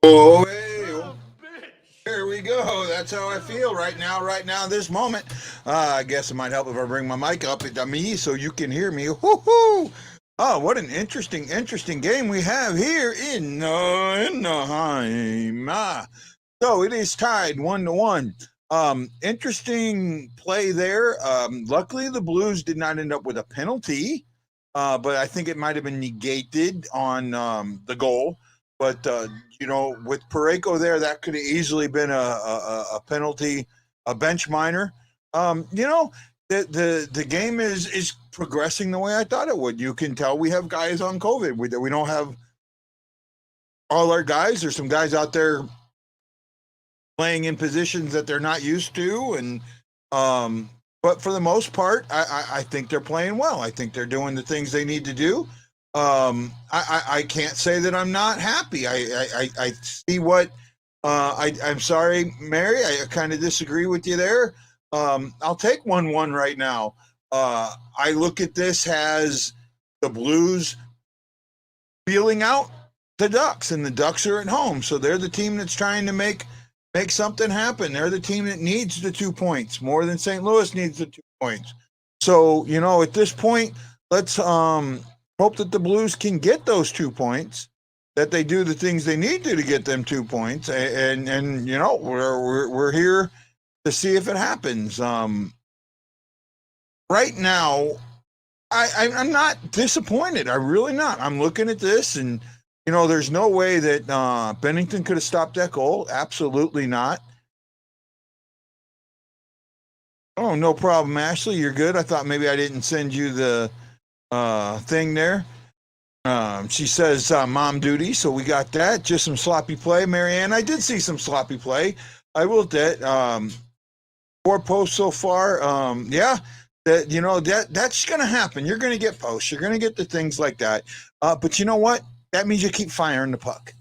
Oh, hey, oh, here we go. That's how I feel right now, this moment. I guess it might help if I bring my mic up to me so you can hear me. Woo-hoo! Oh, what an interesting game we have here in Anaheim. So it is tied 1-1. Interesting play there. Luckily, the Blues did not end up with a penalty, but I think it might have been negated on the goal. But with Parayko there, that could have easily been a penalty, a bench minor. The game is progressing the way I thought it would. You can tell we have guys on COVID. We don't have all our guys. There's some guys out there playing in positions that they're not used to, and but for the most part, I think they're playing well. I think they're doing the things they need to do. I can't say that I'm not happy. I see what I'm sorry, Mary. I kind of disagree with you there. I'll take 1-1 right now. I look at this as the Blues feeling out the Ducks, and the Ducks are at home, so they're the team that's trying to make something happen. They're the team that needs the 2 points more than St. Louis needs the 2 points. So, at this point, let's hope that the Blues can get those 2 points, that they do the things they need to get them 2 points, and we're here to see if it happens. Right now, I'm not disappointed. I'm really not. I'm looking at this, and there's no way that Bennington could have stopped that goal. Absolutely not. Oh, no problem, Ashley. You're good. I thought maybe I didn't send you the thing there. She says mom duty, so we got that. Just some sloppy play, Marianne. I did see some sloppy play. I will admit. 4 posts so far. Yeah, that's going to happen. You're going to get posts. You're going to get the things like that. But you know what? That means you keep firing the puck.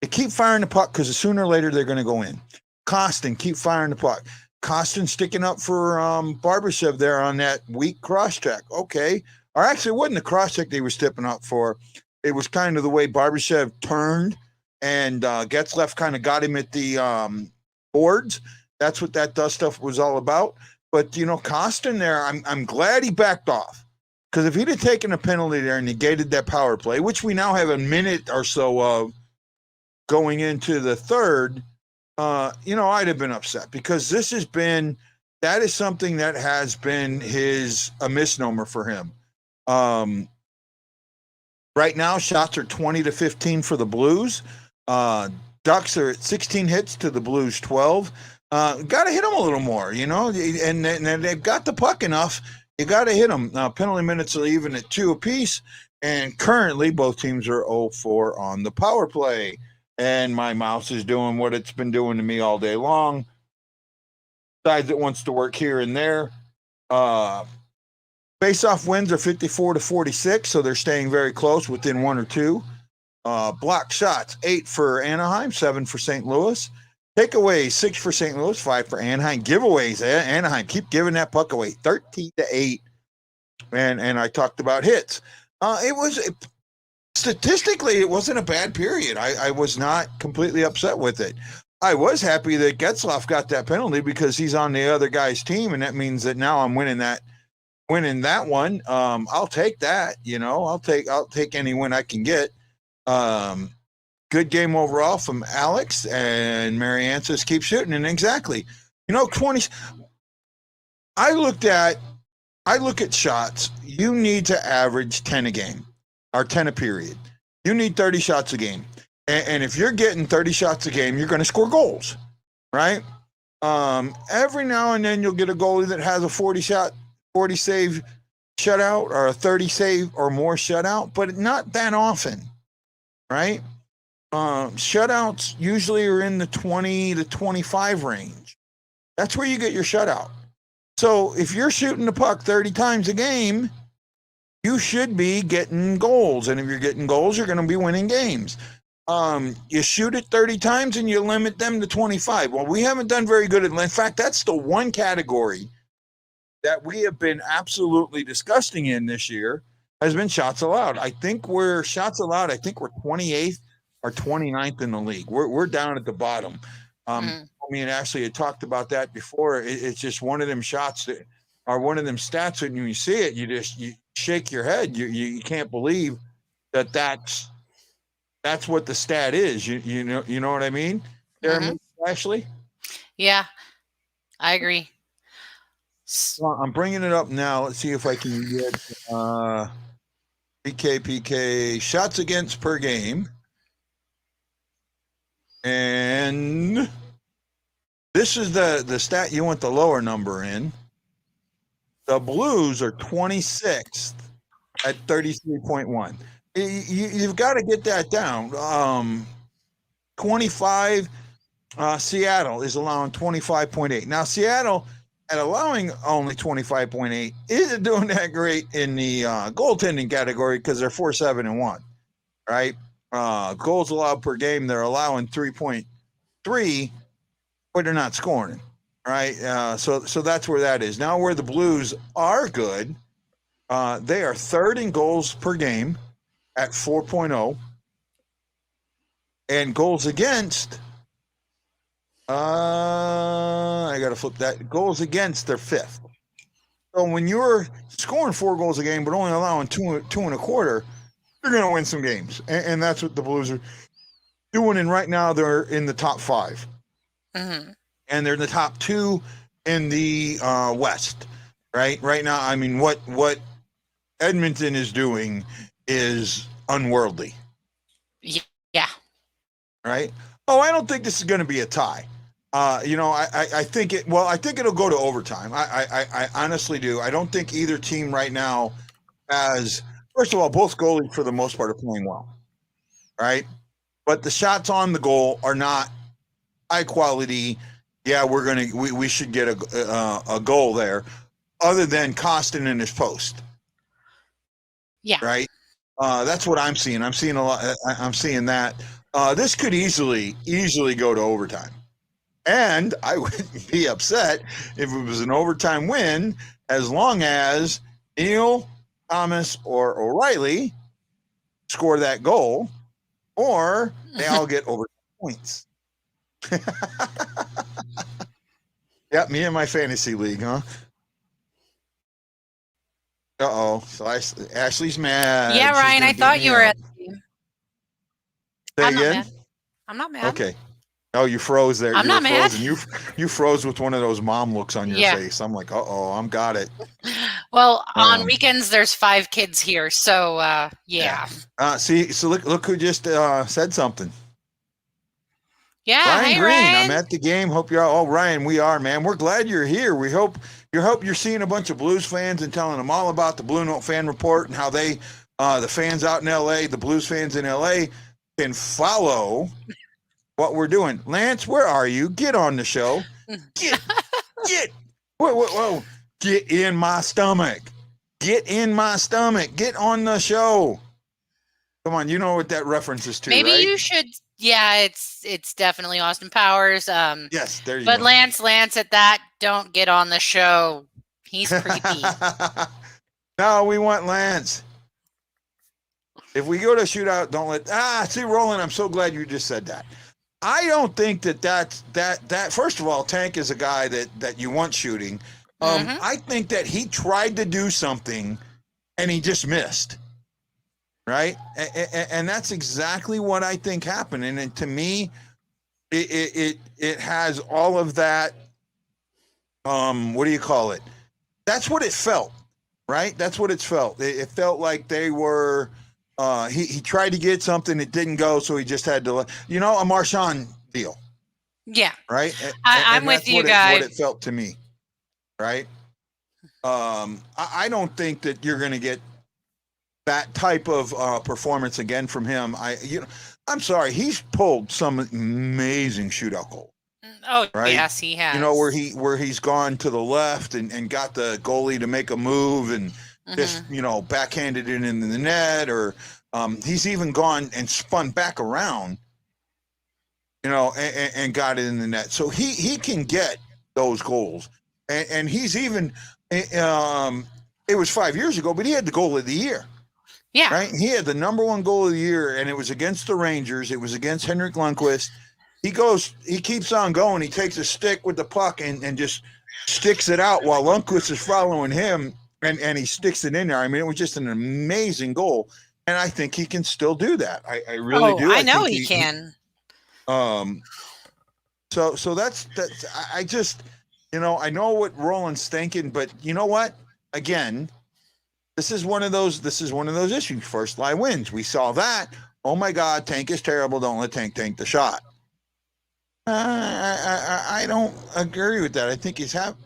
You keep firing the puck because sooner or later they're going to go in. Costin, keep firing the puck. Costin sticking up for Barbashev there on that weak cross check. Okay. Or actually, it wasn't the cross check they were stepping up for. It was kind of the way Barbashev turned and Getzlaf kind of got him at the boards. That's what that dust stuff was all about. But, Costin there, I'm glad he backed off. Because if he'd have taken a penalty there and negated that power play, which we now have a minute or so of going into the third, I'd have been upset. Because that is something that has been a misnomer for him. Right now, shots are 20-15 for the Blues. Ducks are at 16 hits to the Blues 12. Got to hit them a little more, and they've got the puck enough. You got to hit them. Penalty minutes are even at 2 apiece, and currently both teams are 0-4 on the power play. And my mouse is doing what it's been doing to me all day long. Decides it wants to work here and there. Face-off wins are 54-46, so they're staying very close, within 1 or 2. Block shots, 8 for Anaheim, 7 for St. Louis. Takeaways, 6 for St. Louis, 5 for Anaheim. Giveaways, Anaheim, keep giving that puck away, 13-8. And I talked about hits. Statistically, it wasn't a bad period. I was not completely upset with it. I was happy that Getzlaf got that penalty because he's on the other guy's team, and that means that now I'm winning that one. I'll take that. I'll take any win I can get. Good game overall from Alex, and Marianne says keep shooting. And exactly, 20. I look at shots. You need to average 10 a game, or 10 a period. You need 30 shots a game, and if you're getting 30 shots a game, you're going to score goals, right? Every now and then you'll get a goalie that has a 40 save shutout, or a 30 save or more shutout, but not that often, right? Shutouts usually are in the 20 to 25 range. That's where you get your shutout. So if you're shooting the puck 30 times a game, you should be getting goals. And if you're getting goals, you're going to be winning games. You shoot it 30 times and you limit them to 25. Well, we haven't done very good. In fact, that's the one category that we have been absolutely disgusting in this year, has been shots allowed. I think we're 28th are 29th in the league. We're down at the bottom. Me and Ashley had talked about that before. It's just one of them shots that are one of them stats, and when you see it, you shake your head. You can't believe that's what the stat is. You know what I mean? Ashley? Yeah, I agree. Well, I'm bringing it up now. Let's see if I can get PK shots against per game. And this is the stat you want the lower number in. The Blues are 26th at 33.1. You've got to get that down. 25, Seattle is allowing 25.8. Now, Seattle, at allowing only 25.8, isn't doing that great in the goaltending category because they're 4-7-1, right? Goals allowed per game, they're allowing 3.3, but they're not scoring, right? So that's where that is. Now, where the Blues are good, they are third in goals per game at 4.0, and goals against, I got to flip that. Goals against, they're fifth. So when you're scoring 4 goals a game but only allowing 2.25, you're going to win some games, and that's what the Blues are doing. And right now, they're in the top 5, and they're in the top 2 in the West. Right now, I mean, what Edmonton is doing is unworldly. Yeah. Right. Oh, I don't think this is going to be a tie. I think it. Well, I think it'll go to overtime. I honestly do. I don't think either team right now has. First of all, both goalies for the most part are playing well, right? But the shots on the goal are not high quality. Yeah, we should get a goal there, other than Costin in his post. Yeah. Right. That's what I'm seeing. I'm seeing a lot. I'm seeing that. This could easily go to overtime. And I wouldn't be upset if it was an overtime win, as long as Neil, Thomas, or O'Reilly score that goal, or they all get overtime points. Yep, me and my fantasy league, huh? Uh-oh. So Ashley's mad. Yeah, Ryan, I thought you were at the game. Say I'm again? not mad. I'm not mad. Okay. Oh, you froze there. I'm not mad. You froze with one of those mom looks on your face. I'm like, uh-oh, I'm got it. Well, on weekends, there's 5 kids here, so yeah. See, so look who just said something. Yeah, Ryan Green, Ryan. I'm at the game. Hope you're all. Oh, Ryan, we are, man. We're glad you're here. We hope you're seeing a bunch of Blues fans and telling them all about the BlueNote Fan Report and how they, the fans out in L.A., the Blues fans in L.A., can follow what we're doing. Lance, where are you? Get on the show. Get. Whoa. Get in my stomach. Get in my stomach. Get on the show. Come on, you know what that reference is to, Maybe right? you should. Yeah, it's definitely Austin Powers. Yes, there you go. But Lance, at that, don't get on the show. He's creepy. No, we want Lance. If we go to Shootout, don't let. See, Roland, I'm so glad you just said that. I don't think that first of all, Tank is a guy that you want shooting. I think that he tried to do something and he just missed. Right. And that's exactly what I think happened. And to me, it has all of that. What do you call it? That's what it felt. Right. That's what it felt. It felt like they were. He tried to get something, it didn't go, so he just had to, a Marchand deal. Yeah. Right? I'm with you guys. What it felt to me. Right? I don't think that you're going to get that type of performance again from him. I'm sorry, he's pulled some amazing shootout goals. Oh, right? Yes, he has. Where he's gone to the left and got the goalie to make a move and just, backhanded it in the net, or he's even gone and spun back around, and got it in the net. So he can get those goals. And he's even, it was 5 years ago, but he had the goal of the year. Yeah. Right? He had the number one goal of the year, and it was against the Rangers. It was against Henrik Lundqvist. He keeps on going. He takes a stick with the puck and just sticks it out while Lundqvist is following him, and he sticks it in there. I mean, it was just an amazing goal, and I think he can still do that. I really do. I know think he can. So that's. I just, I know what Roland's thinking, but you know what? Again, this is one of those issues. First line wins. We saw that. Oh my God, Tank is terrible. Don't let Tank take the shot. I don't agree with that. I think he's happy.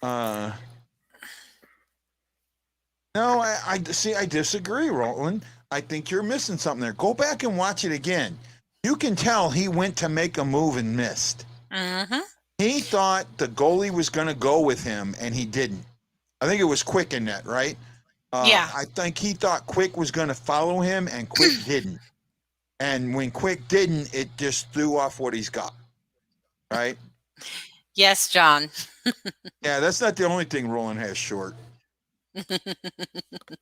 No, I disagree, Roland. I think you're missing something there. Go back and watch it again. You can tell he went to make a move and missed. Mm-hmm. He thought the goalie was going to go with him, and he didn't. I think it was Quick in net, right? Yeah. I think he thought Quick was going to follow him, and Quick didn't. And when Quick didn't, it just threw off what he's got, right? Yes, John. Yeah, that's not the only thing Roland has short.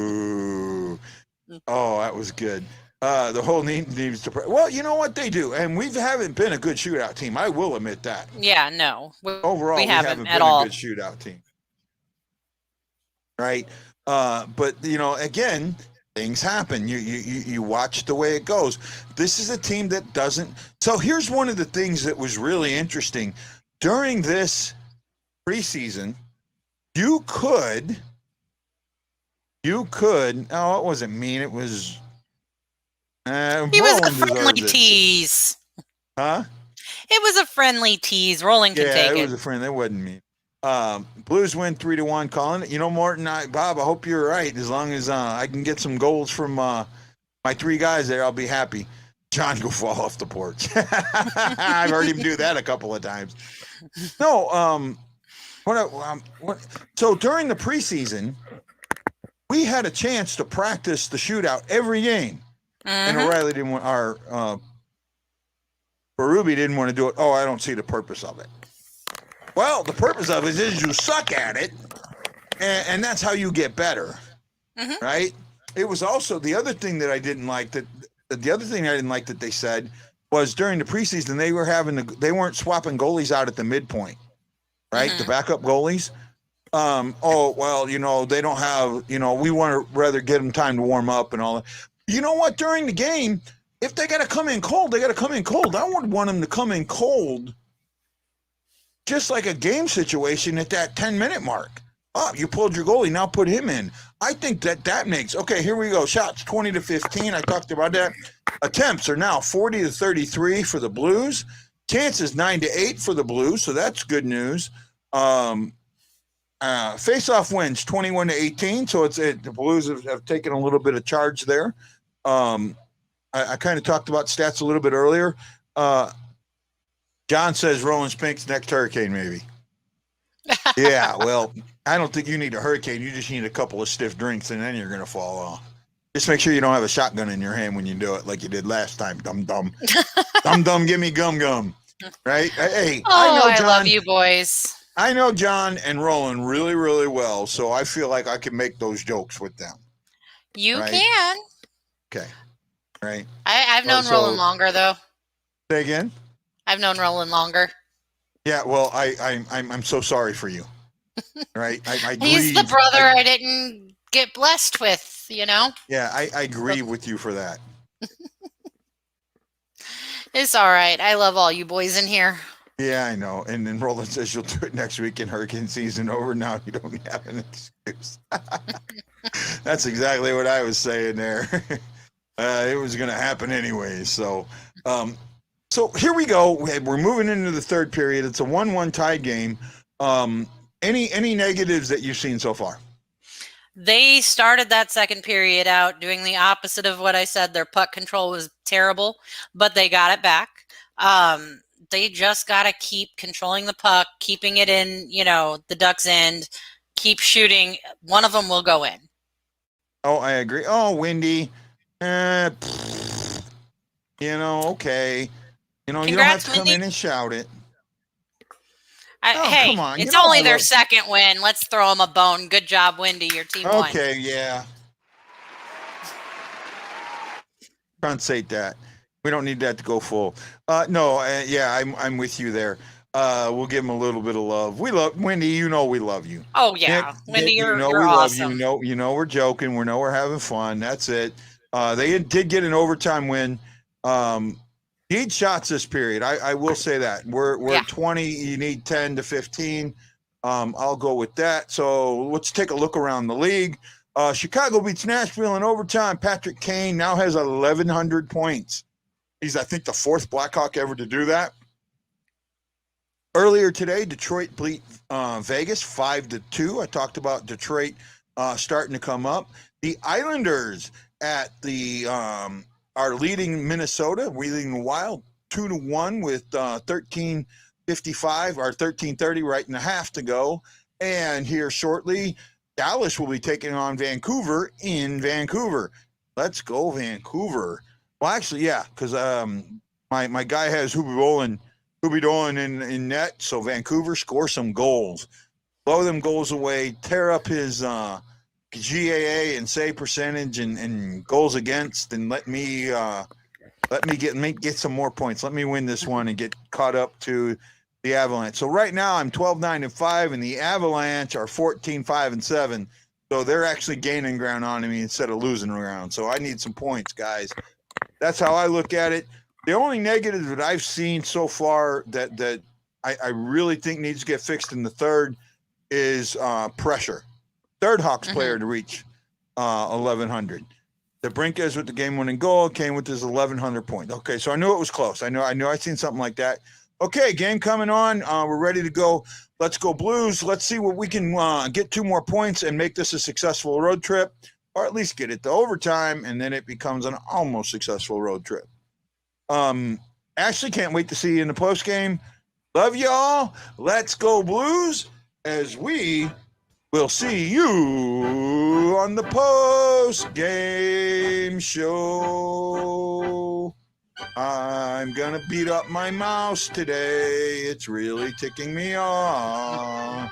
Ooh. Oh, that was good. The whole needs to. Well, you know what they do, and we haven't been a good shootout team. I will admit that. Yeah, no. Overall, we haven't been a good shootout team, right? But again, things happen. You watch the way it goes. This is a team that doesn't. So here's one of the things that was really interesting during this preseason. You could. Oh, it wasn't mean. It was. He was a friendly tease. Huh? It was a friendly tease. Roland can take it. Yeah, it was a friend. That wasn't me. Blues win 3-1. Calling it. Morton, Bob, I hope you're right. As long as I can get some goals from my three guys there, I'll be happy. John, go fall off the porch. I've heard him do that a couple of times. No, so during the preseason, we had a chance to practice the shootout every game. And O'Reilly didn't want Berube didn't want to do it. Oh, I don't see the purpose of it. Well, the purpose of it is you suck at it, and that's how you get better, right? It was also the other thing that I didn't like that they said was during the preseason they weren't swapping goalies out at the midpoint, right? The backup goalies. They don't have, we want to rather get them time to warm up and all that. You know what? During the game, if they got to come in cold, they got to come in cold. I would want them to come in cold, just like a game situation at that 10-minute mark. Oh, you pulled your goalie, now put him in. I think that makes, okay, here we go. Shots 20-15. I talked about that. Attempts are now 40-33 for the Blues. Chances 9-8 for the Blues, so that's good news. Face-off wins 21-18, so the Blues have taken a little bit of charge there. I kind of talked about stats a little bit earlier. John says Roland Spink's next hurricane, maybe. Yeah, well, I don't think you need a hurricane. You just need a couple of stiff drinks, and then you're going to fall off. Just make sure you don't have a shotgun in your hand when you do it like you did last time. Dum-dum. Dum-dum, give me gum-gum. Right? Hey, I love you boys. I know John and Roland really, really well, so I feel like I can make those jokes with them. You can. Okay. Right. I've known Roland longer, though. Say again? I've known Roland longer. Yeah, well, I'm so sorry for you. Right? I He's the brother I didn't get blessed with, Yeah, I grieve with you for that. It's all right. I love all you boys in here. Yeah, I know. And then Roland says you'll do it next week in hurricane season over. Now you don't have an excuse. That's exactly what I was saying there. It was going to happen anyway. So here we go. We're moving into the third period. It's a 1-1 tie game. Any negatives that you've seen so far? They started that second period out doing the opposite of what I said. Their puck control was terrible, but they got it back. They just got to keep controlling the puck, keeping it in, the Ducks' end, keep shooting. One of them will go in. Oh, I agree. Oh, windy. Okay. You don't have to come in and shout it. Hey, come on. It's only their second win. Let's throw them a bone. Good job, Wendy. Your team won. Okay, yeah. Compensate that. We don't need that to go full. No, yeah, I'm with you there. We'll give him a little bit of love. We love Wendy. You know we love you. Oh yeah, Wendy, Nick, you're we love you. awesome. You know we're joking. We know we're having fun. That's it. They did get an overtime win. Need shots this period. I will say that we're at 20. You need 10 to 15. I'll go with that. So let's take a look around the league. Chicago beats Nashville in overtime. Patrick Kane now has 1,100 points. He's, I think, the fourth Blackhawk ever to do that. Earlier today, Detroit beat Vegas 5-2. I talked about Detroit starting to come up. The Islanders at the are leading Minnesota, leading the Wild 2-1 with 13:55 or 13:30 right in the half to go. And here shortly, Dallas will be taking on Vancouver in Vancouver. Let's go, Vancouver. Well, actually, yeah, because my guy has Huberdeau in net, so Vancouver score some goals. Blow them goals away, tear up his GAA and save percentage and goals against, and let me get some more points. Let me win this one and get caught up to the Avalanche. So right now I'm 12-9-5, and the Avalanche are 14-5-7. So they're actually gaining ground on me instead of losing ground. So I need some points, guys. That's how I look at it. The only negative that I've seen so far that I really think needs to get fixed in the third is pressure. Third Hawks player to reach 1,100. The Brinkers with the game-winning goal came with his 1,100 point. Okay, so I knew it was close. I knew I'd seen something like that. Okay, game coming on. We're ready to go. Let's go Blues. Let's see what we can get 2 more points and make this a successful road trip, or at least get it to overtime, and then it becomes an almost successful road trip. Ashley, can't wait to see you in the post game. Love y'all. Let's go Blues, as we will see you on the post game show. I'm gonna beat up my mouse today. It's really ticking me off.